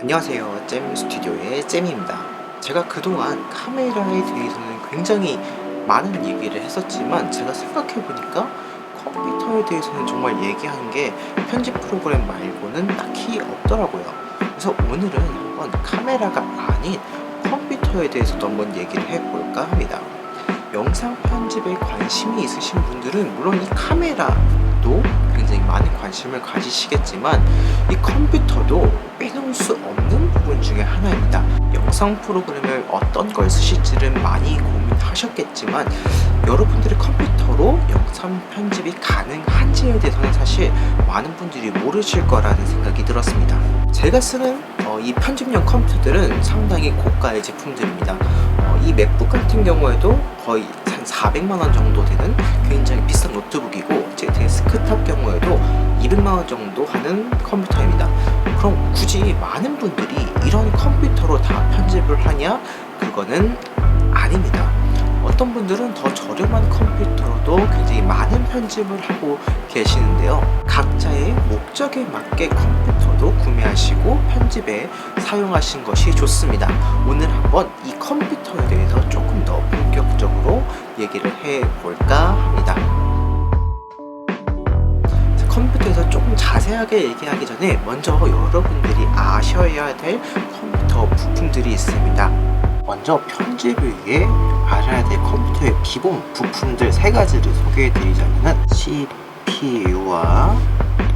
안녕하세요. 잼 스튜디오의 잼입니다. 제가 그동안 카메라에 대해서는 굉장히 많은 얘기를 했었지만 제가 생각해보니까 컴퓨터에 대해서는 정말 얘기하는 게 편집 프로그램 말고는 딱히 없더라고요. 그래서 오늘은 한번 카메라가 아닌 컴퓨터에 대해서도 한번 얘기를 해볼까 합니다. 영상 편집에 관심이 있으신 분들은 물론 이 카메라도 굉장히 많은 관심을 가지시겠지만 이 컴퓨터도 빼놓을 수 없는 부분 중에 하나입니다. 영상 프로그램을 어떤 걸 쓰실지는 많이 고민하셨겠지만 여러분들의 컴퓨터로 영상 편집이 가능한지에 대해서는 사실 많은 분들이 모르실 거라는 생각이 들었습니다. 제가 쓰는 이 편집용 컴퓨터들은 상당히 고가의 제품들입니다. 이 맥북 같은 경우에도 거의 한 400만원 정도 되는 굉장히 비싼 노트북이고 제 데스크탑 경우에도 200만원 정도 하는 컴퓨터입니다. 그럼 굳이 많은 분들이 이런 컴퓨터로 다 편집을 하냐? 그거는 아닙니다. 어떤 분들은 더 저렴한 컴퓨터로도 굉장히 많은 편집을 하고 계시는데요. 각자의 목적에 맞게 컴퓨터도 구매하시고 편집에 사용하신 것이 좋습니다. 오늘 한번 이 컴퓨터에 대해서 조금 더 본격적으로 얘기를 해볼까 합니다. 컴퓨터에서 조금 자세하게 얘기하기 전에 먼저 여러분들이 아셔야 될 컴퓨터 부품들이 있습니다. 먼저 편집을 위해 알아야 될 컴퓨터의 기본 부품들 3가지를 소개해 드리자면 CPU와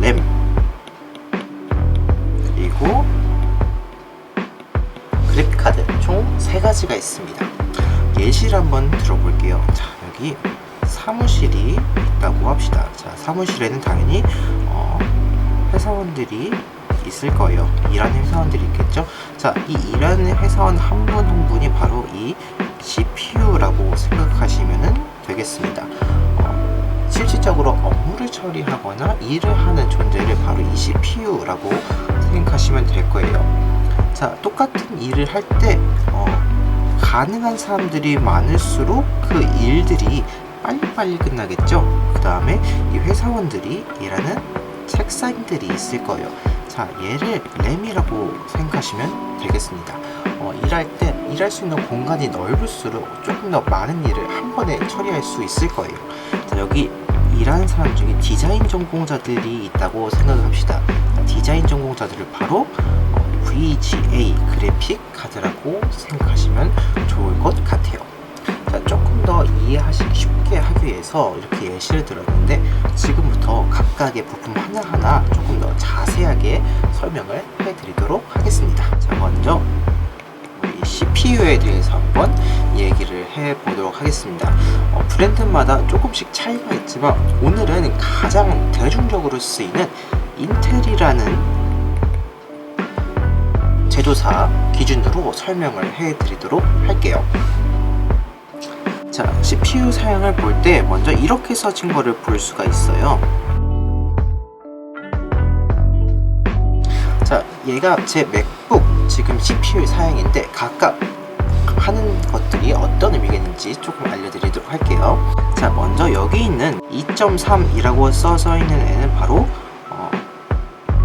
램 그리고 그래픽카드 총 3가지가 있습니다. 예시를 한번 들어볼게요. 자, 여기 사무실이 있다고 합시다. 자, 사무실에는 당연히 회사원들이 있을 거예요. 일하는 회사원들이 있겠죠. 자, 이 일하는 회사원 한 분 한 분이 바로 이 CPU라고 생각하시면 되겠습니다. 실질적으로 업무를 처리하거나 일을 하는 존재를 바로 이 CPU라고 생각하시면 될 거예요. 자, 똑같은 일을 할 때 가능한 사람들이 많을수록 그 일들이 빨리빨리 끝나겠죠. 그 다음에 이 회사원들이 일하는 책상들이 있을 거예요. 자, 얘를 램이라고 생각하시면 되겠습니다. 일할 때 일할 수 있는 공간이 넓을수록 조금 더 많은 일을 한 번에 처리할 수 있을 거예요. 자, 여기 일하는 사람 중에 디자인 전공자들이 있다고 생각합시다. 디자인 전공자들을 바로 VGA 그래픽 카드라고 생각하시면 좋을 것 같아요. 자, 조금 더 이해하시기 쉽게 하기 위해서 이렇게 예시를 들었는데 지금부터 각각의 부품 하나하나 조금 더 자세하게 설명을 해드리도록 하겠습니다. 자, 먼저 우리 CPU에 대해서 한번 얘기를 해보도록 하겠습니다. 브랜드마다 조금씩 차이가 있지만 오늘은 가장 대중적으로 쓰이는 인텔이라는 제조사 기준으로 설명을 해드리도록 할게요. 자, CPU 사양을 볼 때 먼저 이렇게 써진 거를 볼 수가 있어요. 자, 얘가 제 맥북 지금 CPU 사양인데 각각 하는 것들이 어떤 의미겠는지 조금 알려드리도록 할게요. 자, 먼저 여기 있는 2.3이라고 써져 있는 애는 바로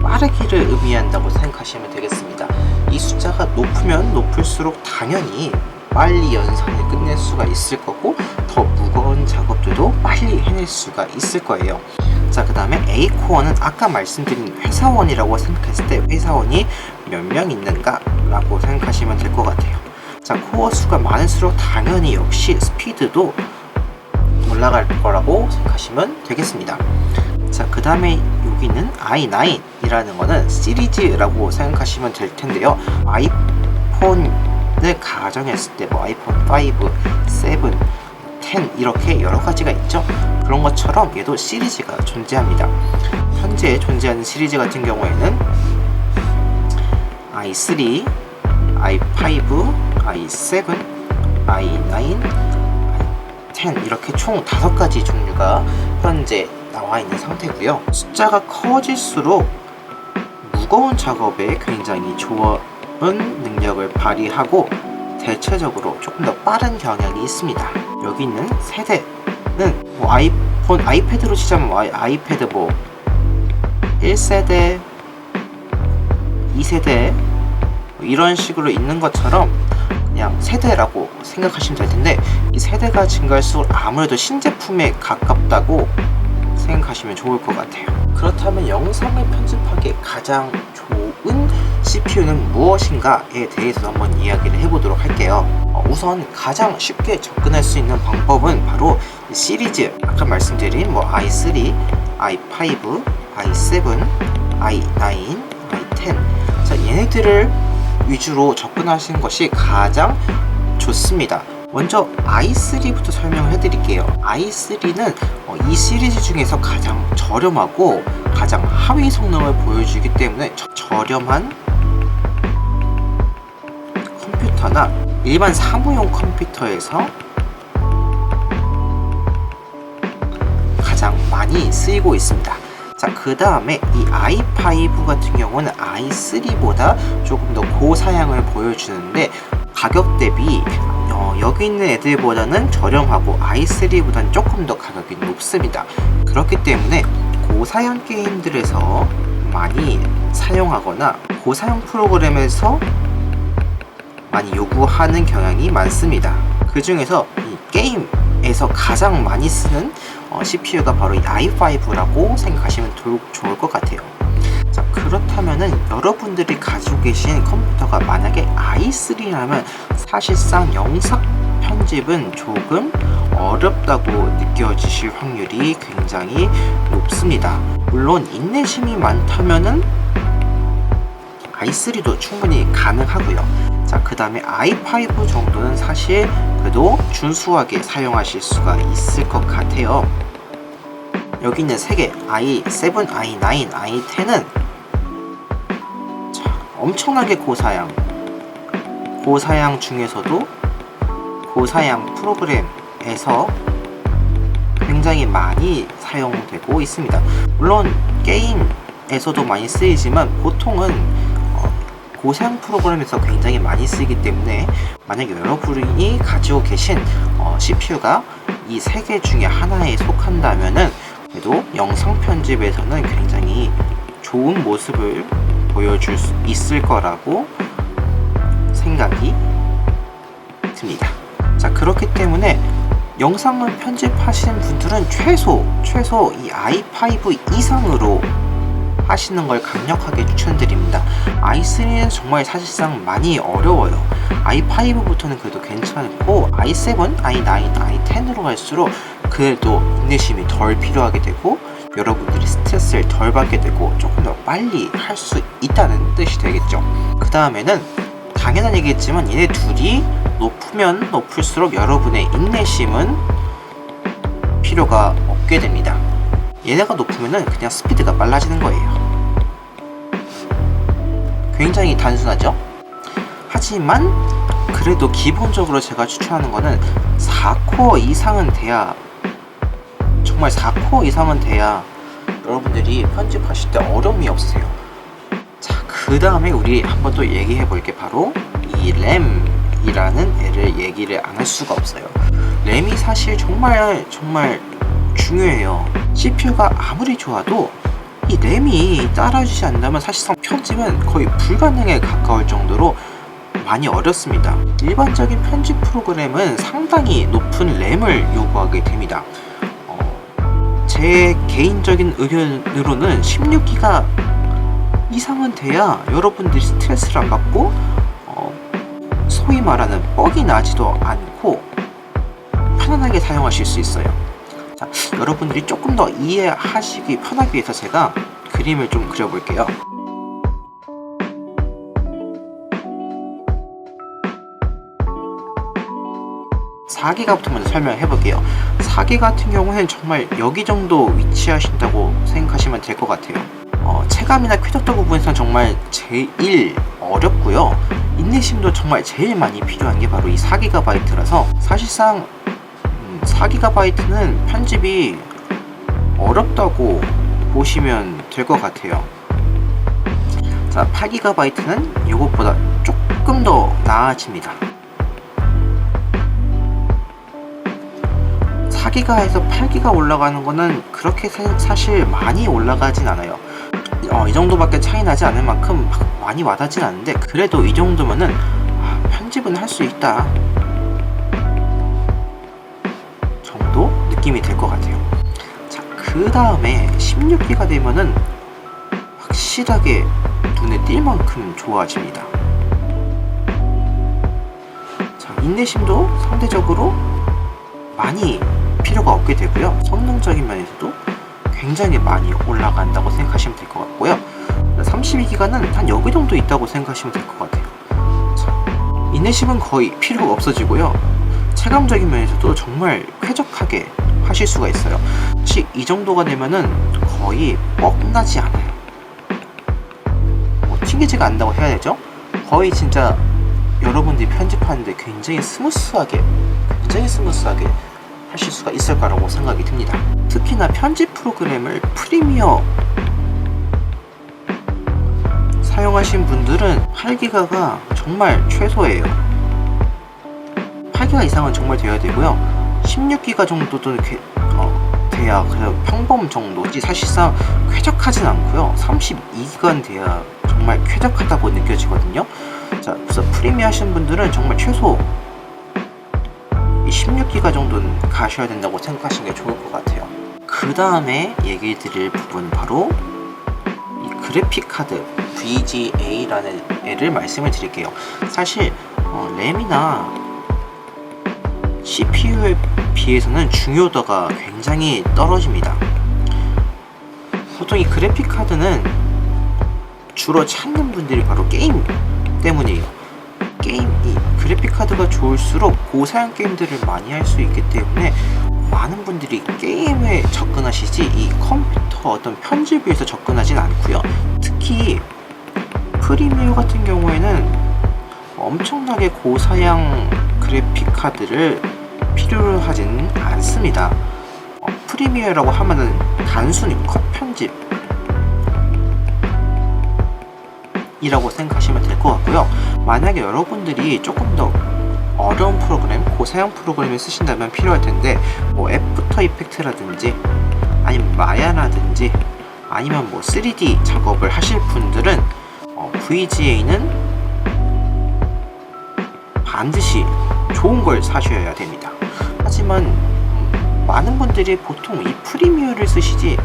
빠르기를 의미한다고 생각하시면 되겠습니다. 이 숫자가 높으면 높을수록 당연히 빨리 연산을 끝낼 수가 있을 거고 더 무거운 작업들도 빨리 해낼 수가 있을 거예요. 자, 그 다음에 A코어는 아까 말씀드린 회사원이라고 생각했을 때 회사원이 몇 명 있는가 라고 생각하시면 될 것 같아요. 자, 코어 수가 많을수록 당연히 역시 스피드도 올라갈 거라고 생각하시면 되겠습니다. 자, 그 다음에 여기는 i9이라는 거는 시리즈라고 생각하시면 될 텐데요. 아이폰을 가정했을 때 뭐 아이폰 5, 7, 10 이렇게 여러 가지가 있죠. 그런 것처럼 얘도 시리즈가 존재합니다. 현재 존재하는 시리즈 같은 경우에는 i3, i5, i7, i9, i10 이렇게 총 5가지 종류가 현재 나와 있는 상태고요. 숫자가 커질수록 무거운 작업에 굉장히 좋은 능력을 발휘하고 대체적으로 조금 더 빠른 경향이 있습니다. 여기 있는 세대는 뭐 아이폰, 아이패드로 치자면 아이패드 뭐 1세대, 2세대, 이런 식으로 있는 것처럼 그냥 세대라고 생각하시면 될 텐데, 이 세대가 증가할수록 아무래도 신제품에 가깝다고 생각하시면 좋을 것 같아요. 그렇다면 영상을 편집하기에 가장 좋은 CPU는 무엇인가에 대해서 한번 이야기를 해보도록 할게요. 우선 가장 쉽게 접근할 수 있는 방법은 바로 시리즈, 아까 말씀드린 i3, i5, i7, i9, i10, 자, 얘네들을 위주로 접근하시는 것이 가장 좋습니다. 먼저 i3부터 설명을 해드릴게요. i3는 이 시리즈 중에서 가장 저렴하고 가장 하위 성능을 보여주기 때문에 저렴한 컴퓨터나 일반 사무용 컴퓨터에서 가장 많이 쓰이고 있습니다. 자, 그 다음에 이 i5 같은 경우는 i3보다 조금 더 고사양을 보여주는데, 가격 대비 여기 있는 애들보다는 저렴하고 i3보다는 조금 더 가격이 높습니다. 그렇기 때문에 고사양 게임들에서 많이 사용하거나 고사양 프로그램에서 많이 요구하는 경향이 많습니다. 그 중에서 이 게임에서 가장 많이 쓰는 CPU가 바로 이 i5라고 생각하시면 좋을 것 같아요. 자, 그렇다면은 여러분들이 가지고 계신 컴퓨터가 만약에 i3라면 사실상 영상 편집은 조금 어렵다고 느껴지실 확률이 굉장히 높습니다. 물론 인내심이 많다면은 i3도 충분히 가능하고요. 자, 그 다음에 i5 정도는 사실 그래도 준수하게 사용하실 수가 있을 것 같아요. 여기 있는 3개 i7, i9, i10은 엄청나게 고사양 중에서도 고사양 프로그램에서 굉장히 많이 사용되고 있습니다. 물론 게임에서도 많이 쓰이지만 보통은 고사양 프로그램에서 굉장히 많이 쓰이기 때문에 만약에 여러분이 가지고 계신 CPU가 이 3개 중에 하나에 속한다면은 그래도 영상 편집에서는 굉장히 좋은 모습을 보여줄 수 있을 거라고 생각이 듭니다. 자, 그렇기 때문에 영상을 편집하시는 분들은 최소 이 i5 이상으로 하시는 걸 강력하게 추천드립니다. i3는 정말 사실상 많이 어려워요. i5부터는 그래도 괜찮고 i7, i9, i10으로 갈수록 그래도 인내심이 덜 필요하게 되고 여러분들이 스트레스를 덜 받게 되고 조금 더 빨리 할 수 있다는 뜻이 되겠죠. 그 다음에는 당연한 얘기겠지만 얘네 둘이 높으면 높을수록 여러분의 인내심은 필요가 없게 됩니다. 얘네가 높으면은 그냥 스피드가 빨라지는 거예요. 굉장히 단순하죠? 하지만 그래도 기본적으로 제가 추천하는 거는 4코어 이상은 돼야, 정말 4코어 이상은 돼야 여러분들이 편집하실 때 어려움이 없으세요. 자, 그 다음에 우리 한번 또 얘기해 볼 게 바로 이 램이라는 애를 얘기를 안 할 수가 없어요. 램이 사실 정말 중요해요. CPU가 아무리 좋아도 이 램이 따라주지 않는다면 사실상 편집은 거의 불가능에 가까울 정도로 많이 어렵습니다. 일반적인 편집 프로그램은 상당히 높은 램을 요구하게 됩니다. 제 개인적인 의견으로는 16기가 이상은 돼야 여러분들이 스트레스를 안 받고 소위 말하는 뻑이 나지도 않고 편안하게 사용하실 수 있어요. 자, 여러분들이 조금 더 이해하시기 편하기 위해서 제가 그림을 좀 그려볼게요. (4기가부터) 먼저 설명해 볼게요. 4기 같은 경우는 정말 여기 정도 위치하신다고 생각하시면 될 것 같아요. 체감이나 쾌적도 부분에서는 정말 제일 어렵고요. 인내심도 정말 제일 많이 필요한 게 바로 이 4GB라서 사실상 4GB는 편집이 어렵다고 보시면 될 것 같아요. 자, 8GB는 이것보다 조금 더 나아집니다. 4기가에서 8기가 올라가는 거는 그렇게 사실 많이 올라가진 않아요. 이 정도밖에 차이 나지 않을 만큼 막 많이 와닿진 않는데, 그래도 이 정도면은 편집은 할 수 있다 정도 느낌이 들 것 같아요. 자, 그 다음에 16기가 되면은 확실하게 눈에 띌 만큼 좋아집니다. 자, 인내심도 상대적으로 많이 필요가 없게 되고요. 성능적인 면에서도 굉장히 많이 올라간다고 생각하시면 될 것 같고요. 32기가는 한 여기 정도 있다고 생각하시면 될 것 같아요. 자, 인내심은 거의 필요가 없어지고요. 체감적인 면에서도 정말 쾌적하게 하실 수가 있어요. 사실 이 정도가 되면은 거의 뻑나지 않아요. 뭐 튕기지가 않는다고 해야 되죠? 거의 진짜 여러분들이 편집하는데 굉장히 스무스하게 하실 수가 있을 거라고 생각이 듭니다. 특히나 편집 프로그램을 프리미어 사용하신 분들은 8기가가 정말 최소예요. 8기가 이상은 정말 되어야 되고요. 16기가 정도도 돼야 그래도 평범 정도지 사실상 쾌적하진 않고요. 32기가는 돼야 정말 쾌적하다고 느껴지거든요. 자, 그래서 프리미어 하시는 분들은 정말 최소 16기가 정도는 가셔야 된다고 생각하시는 게 좋을 것 같아요. 그 다음에 얘기 드릴 부분 바로 이 그래픽 카드 VGA라는 애를 말씀을 드릴게요. 사실 램이나 CPU에 비해서는 중요도가 굉장히 떨어집니다. 보통 이 그래픽 카드는 주로 찾는 분들이 바로 게임 때문이에요. 이 그래픽 카드가 좋을수록 고사양 게임들을 많이 할 수 있기 때문에 많은 분들이 게임에 접근하시지 이 컴퓨터 어떤 편집에서 접근하진 않고요. 특히 프리미어 같은 경우에는 엄청나게 고사양 그래픽 카드를 필요로 하진 않습니다. 프리미어라고 하면은 단순히 컷 편집 이라고 생각하시면 될 것 같고요. 만약에 여러분들이 조금 더 어려운 프로그램, 고사양 프로그램을 쓰신다면 필요할 텐데, 뭐 애프터 이펙트라든지 아니면 마야라든지 아니면 뭐 3D 작업을 하실 분들은 VGA는 반드시 좋은 걸 사셔야 됩니다. 하지만 많은 분들이 보통 이 프리미어를 쓰시지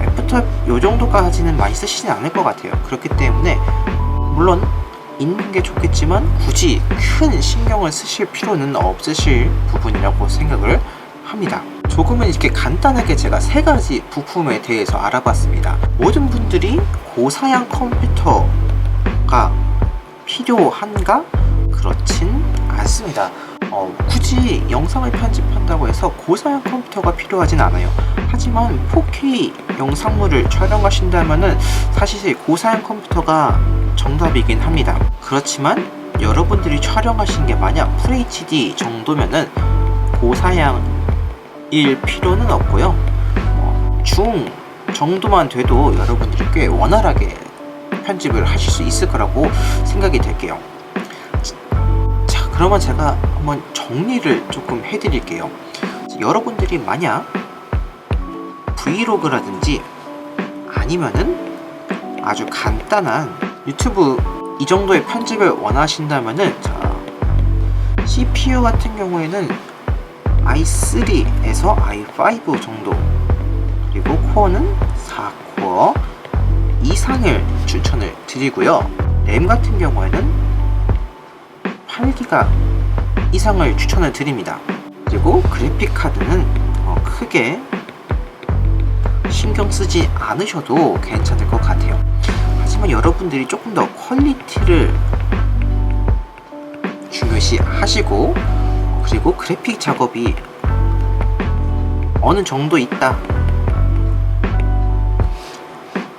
애프터 요 정도까지는 많이 쓰시진 않을 것 같아요. 그렇기 때문에 물론 있는 게 좋겠지만 굳이 큰 신경을 쓰실 필요는 없으실 부분이라고 생각을 합니다. 조금은 이렇게 간단하게 제가 세 가지 부품에 대해서 알아봤습니다. 모든 분들이 고사양 컴퓨터가 필요한가? 그렇진 않습니다. 굳이 영상을 편집한다고 해서 고사양 컴퓨터가 필요하진 않아요. 하지만 4K 영상물을 촬영하신다면은 사실 고사양 컴퓨터가 정답이긴 합니다. 그렇지만 여러분들이 촬영하신 게 만약 FHD 정도면은 고사양일 필요는 없고요. 중 정도만 돼도 여러분들이 꽤 원활하게 편집을 하실 수 있을 거라고 생각이 될게요. 자, 그러면 제가 한번 정리를 조금 해드릴게요. 여러분들이 만약 브이로그라든지 아니면은 아주 간단한 유튜브 이 정도의 편집을 원하신다면은, 자, CPU 같은 경우에는 i3에서 i5 정도, 그리고 코어는 4코어 이상을 추천을 드리고요. 램 같은 경우에는 8기가 이상을 추천을 드립니다. 그리고 그래픽 카드는 크게 신경 쓰지 않으셔도 괜찮을 것 같아요. 하지만 여러분들이 조금 더 퀄리티를 중요시 하시고, 그리고 그래픽 작업이 어느 정도 있다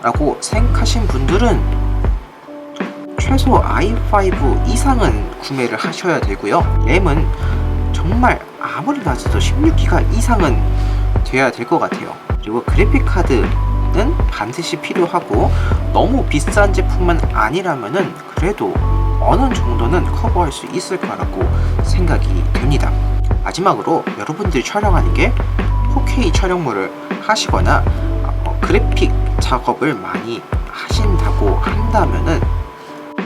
라고 생각하신 분들은 최소 i5 이상은 구매를 하셔야 되고요. 램은 정말 아무리 낮아도 16기가 이상은 돼야 될 것 같아요. 그리고 그래픽 카드는 반드시 필요하고, 너무 비싼 제품만 아니라면은 그래도 어느 정도는 커버할 수 있을 거라고 생각이 됩니다. 마지막으로 여러분들이 촬영하는 게 4K 촬영물을 하시거나 그래픽 작업을 많이 하신다고 한다면은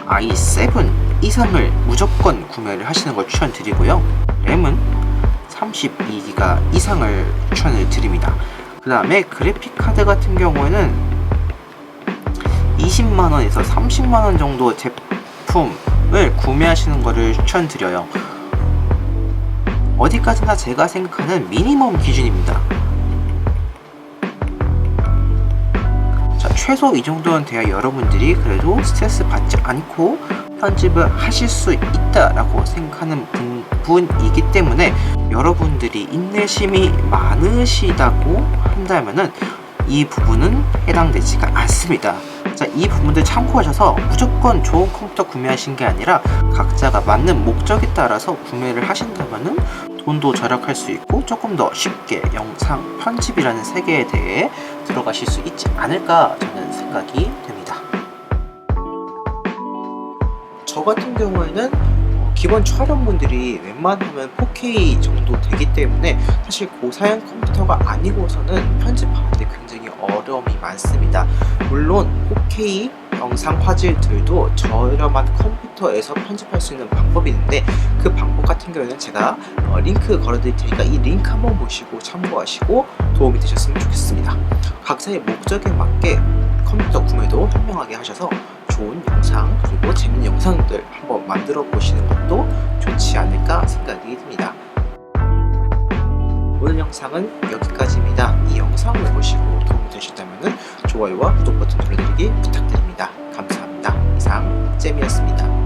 i7 이상을 무조건 구매를 하시는 걸 추천드리고요. 램은 32기가 이상을 추천을 드립니다. 그 다음에 그래픽 카드 같은 경우에는 20만원에서 30만원 정도 제품을 구매하시는 것을 추천드려요. 어디까지나 제가 생각하는 미니멈 기준입니다. 자, 최소 이 정도는 돼야 여러분들이 그래도 스트레스 받지 않고 편집을 하실 수 있다라고 생각하는 부분이기 때문에 여러분들이 인내심이 많으시다고 한다면은 이 부분은 해당되지가 않습니다. 자, 이 부분들 참고하셔서 무조건 좋은 컴퓨터 구매하신 게 아니라 각자가 맞는 목적에 따라서 구매를 하신다면은 돈도 절약할 수 있고 조금 더 쉽게 영상 편집이라는 세계에 대해 들어가실 수 있지 않을까 저는 생각이 됩니다. 저 같은 경우에는 기본 촬영분들이 웬만하면 4K 정도 되기 때문에 사실 고사양 컴퓨터가 아니고서는 편집하는데 굉장히 어려움이 많습니다. 물론 4K 영상 화질들도 저렴한 컴퓨터에서 편집할 수 있는 방법이 있는데 그 방법 같은 경우에는 제가 링크 걸어드릴 테니까 이 링크 한번 보시고 참고하시고 도움이 되셨으면 좋겠습니다. 각자의 목적에 맞게 컴퓨터 구매도 현명하게 하셔서 좋은 영상 그리고 재밌는 영상들 한번 만들어 보시는 것도 좋지 않을까 생각이 듭니다. 오늘 영상은 여기까지입니다. 이 영상을 보시고 도움이 되셨다면 좋아요와 구독 버튼 눌러드리기 부탁드립니다. 감사합니다. 이상 잼이었습니다.